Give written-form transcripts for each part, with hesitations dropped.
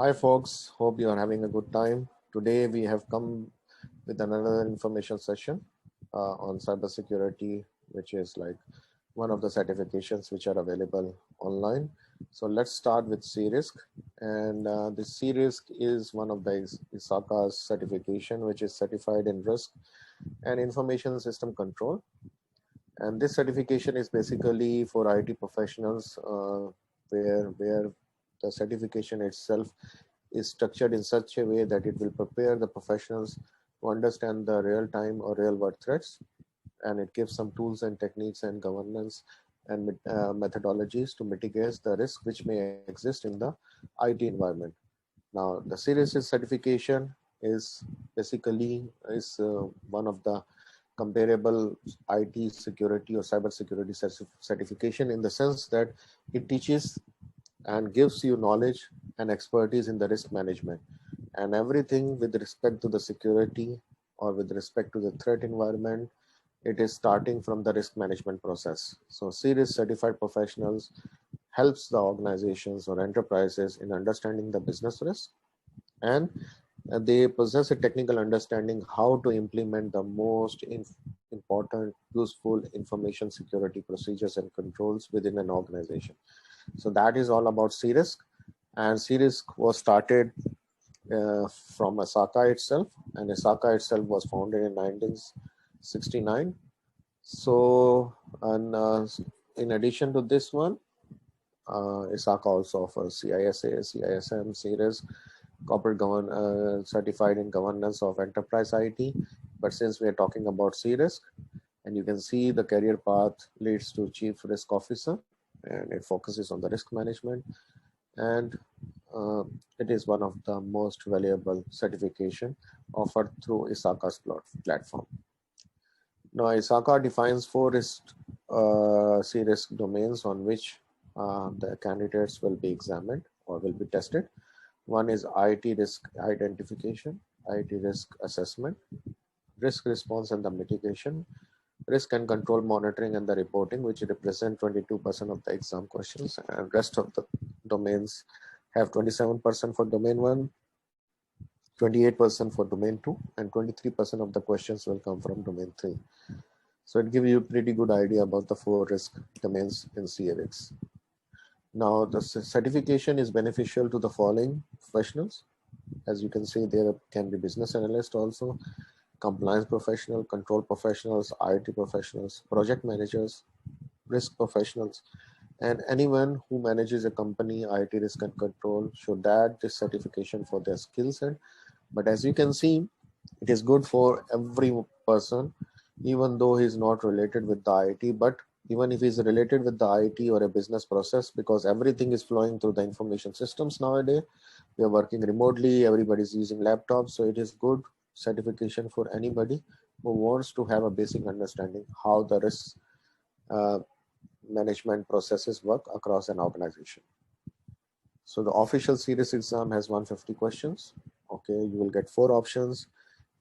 Hi folks, hope you are having a good time. Today we have come with another information session on cybersecurity, which is like one of the certifications which are available online. So let's start with CRISC, and the CRISC is one of the ISACA's certification, which is certified in risk and information system control. And this certification is basically for IT professionals, where the certification itself is structured in such a way that it will prepare the professionals to understand the real-time or real-world threats, and it gives some tools and techniques and governance and methodologies to mitigate the risk which may exist in the IT environment. Now, the CRISC certification is basically one of the comparable IT security or cyber security certification, in the sense that it teaches and gives you knowledge and expertise in the risk management and everything with respect to the security or with respect to the threat environment. It is starting from the risk management process. So CRISC certified professionals helps the organizations or enterprises in understanding the business risk, and they possess a technical understanding how to implement the most important, useful information security procedures and controls within an organization. So that is all about CRISC, and CRISC was started from ISACA itself, and ISACA itself was founded in 1969. So, and in addition to this one, ISACA also offers CISA, CISM, CRISC, corporate certified in governance of enterprise IT. But since we are talking about CRISC, and you can see the career path leads to Chief Risk Officer, and it focuses on the risk management, and it is one of the most valuable certification offered through ISACA's platform. Now, ISACA defines four CRISC domains on which the candidates will be examined or will be tested. One is IT risk identification, IT risk assessment, risk response and the mitigation, risk and control monitoring and the reporting, which represent 22% of the exam questions, and rest of the domains have 27% for domain 1, 28% for domain 2, and 23% of the questions will come from domain 3. So it gives you a pretty good idea about the four risk domains in CRISC. Now, the certification is beneficial to the following professionals. As you can see, there can be business analyst also, compliance professional, control professionals, IT professionals, project managers, risk professionals, and anyone who manages a company IT risk and control should add this certification for their skill set. But as you can see, it is good for every person, even though he's not related with the IT, but even if he's related with the IT or a business process, because everything is flowing through the information systems nowadays. We are working remotely, everybody's using laptops, so it is good certification for anybody who wants to have a basic understanding how the risk management processes work across an organization. So the official CRISC exam has 150 questions. Okay, you will get 4 options,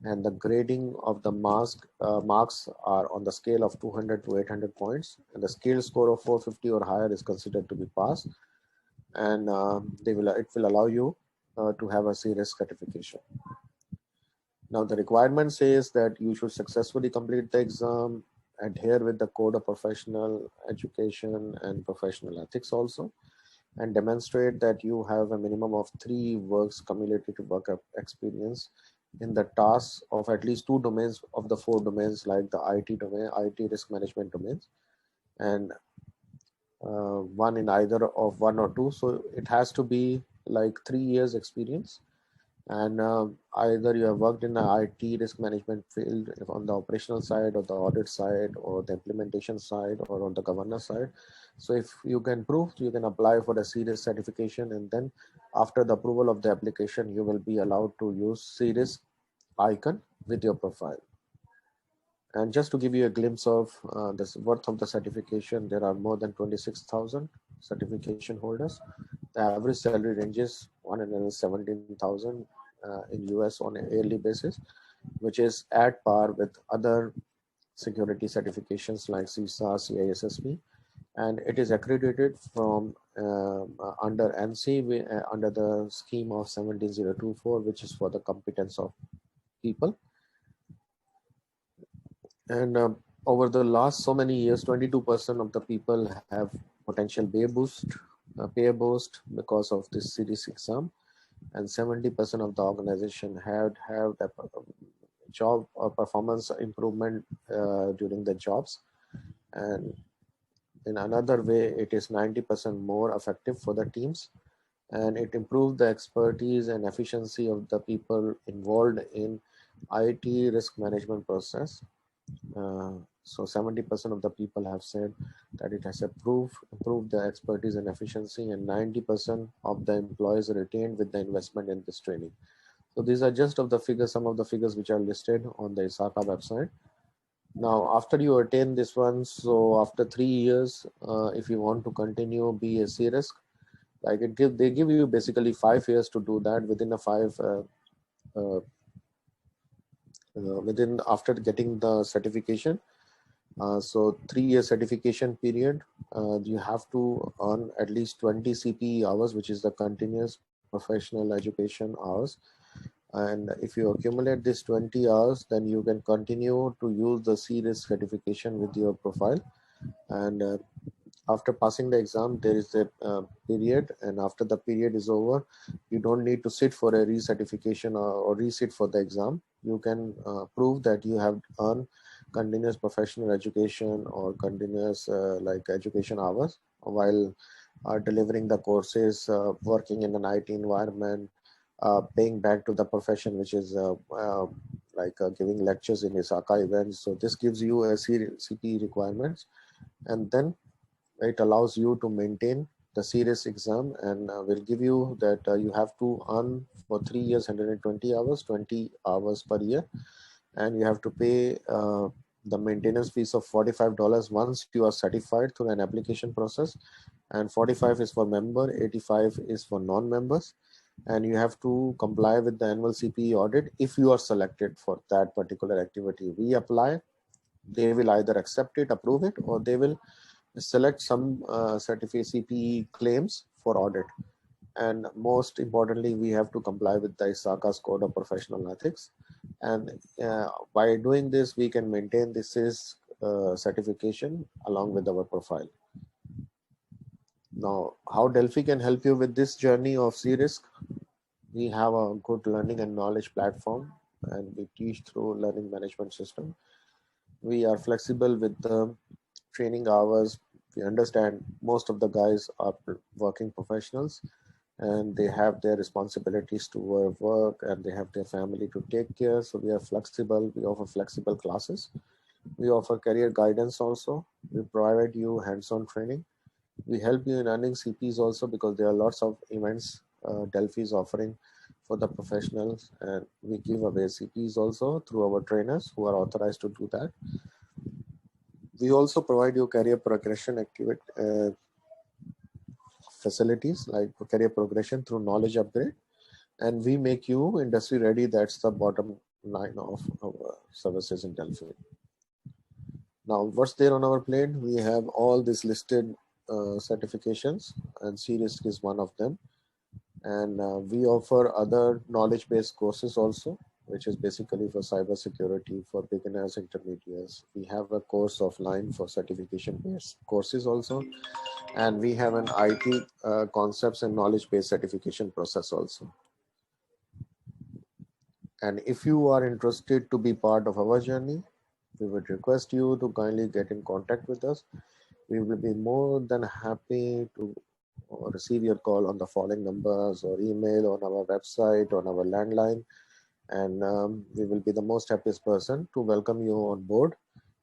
and the grading of the marks are on the scale of 200 to 800 points, and the scale score of 450 or higher is considered to be pass, and it will allow you to have a CRISC certification. Now, the requirement says that you should successfully complete the exam, adhere with the code of professional education and professional ethics also, and demonstrate that you have a minimum of 3 works cumulative work experience in the tasks of at least 2 domains of the 4 domains, like the IT domain, IT risk management domains, and one in either of 1 or 2. So it has to be like 3 years experience, and either you have worked in the IT risk management field on the operational side or the audit side or the implementation side or on the governance side. So if you can prove, you can apply for the CRISC certification, and then after the approval of the application, you will be allowed to use CRISC icon with your profile. And just to give you a glimpse of the worth of the certification, there are more than 26,000 certification holders. The average salary ranges 117,000 in US on a yearly basis, which is at par with other security certifications like CISA, CISSP, and it is accredited from under ANSI, under the scheme of 17024, which is for the competence of people. And over the last so many years, 22% of the people have potential pay boost because of this series exam, and 70% of the organization have the job or performance improvement during the jobs. And in another way, it is 90% more effective for the teams, and it improved the expertise and efficiency of the people involved in IT risk management process. So 70% of the people have said that it has improved the expertise and efficiency, and 90% of the employees retained with the investment in this training. So these are just of the figures, some of the figures which are listed on the ISACA website. Now, after you attain this one, so after 3 years, if you want to continue BSc risk, like they give you basically 5 years to do that within after getting the certification. So 3-year certification period, you have to earn at least 20 CPE hours, which is the continuous professional education hours. And if you accumulate this 20 hours, then you can continue to use the C-Risk certification with your profile. And after passing the exam, there is a period, and after the period is over, you don't need to sit for a recertification or resit for the exam. You can prove that you have earned continuous professional education or continuous like education hours while delivering the courses, working in an IT environment, paying back to the profession, which is giving lectures in ISACA events. So this gives you a CPE requirements, and then it allows you to maintain the serious exam, and will give you that you have to earn for 3 years 120 hours, 20 hours per year, and you have to pay the maintenance fees of $45 once you are certified through an application process, and 45 is for member, 85 is for non-members, and you have to comply with the annual CPE audit if you are selected for that particular activity. We apply, they will either accept it, approve it, or they will select some certificate CPE claims for audit. And most importantly, we have to comply with the ISACA's code of professional ethics. And by doing this, we can maintain this certification along with our profile. Now, how Delphi can help you with this journey of C-Risk? We have a good learning and knowledge platform, and we teach through learning management system. We are flexible with the training hours. We understand most of the guys are working professionals, and they have their responsibilities to work, and they have their family to take care. So we are flexible. We offer flexible classes. We offer career guidance also. We provide you hands-on training. We help you in earning CPs also, because there are lots of events Delphi is offering for the professionals, and we give away CPs also through our trainers who are authorized to do that. We also provide you career progression facilities like career progression through knowledge upgrade, and we make you industry ready. That's the bottom line of our services in Delphi. Now, what's there on our plate? We have all these listed certifications, and C-Risk is one of them. And we offer other knowledge-based courses also, which is basically for cybersecurity for beginners, intermediates. We have a course offline for certification-based courses also, and we have an IT concepts and knowledge-based certification process also. And if you are interested to be part of our journey, we would request you to kindly get in contact with us. We will be more than happy to receive your call on the following numbers, or email on our website, on our landline. And we will be the most happiest person to welcome you on board,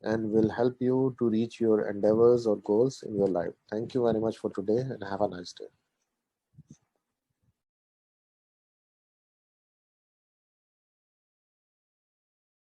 and will help you to reach your endeavors or goals in your life. Thank you very much for today, and have a nice day.